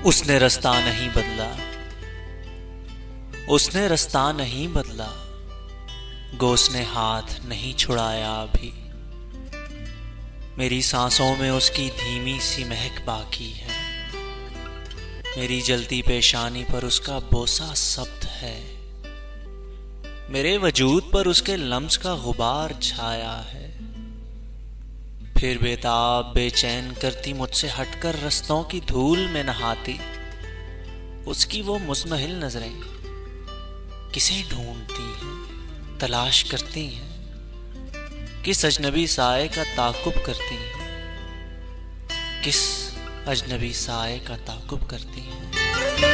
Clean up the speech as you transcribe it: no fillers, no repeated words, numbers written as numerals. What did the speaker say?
उसने रास्ता नहीं बदला, उसने रास्ता नहीं बदला, गो उसने हाथ नहीं छुड़ाया अभी। मेरी सांसों में उसकी धीमी सी महक बाकी है, मेरी जलती पेशानी पर उसका बोसा शब्द है, मेरे वजूद पर उसके लम्स का गुबार छाया है। फिर बेताब बेचैन करती मुझसे हटकर रस्तों की धूल में नहाती उसकी वो मुज़महिल नजरें किसे ढूंढती हैं, तलाश करती हैं, किस अजनबी साए का ताकुब करती हैं, किस अजनबी साए का ताकुब करती हैं।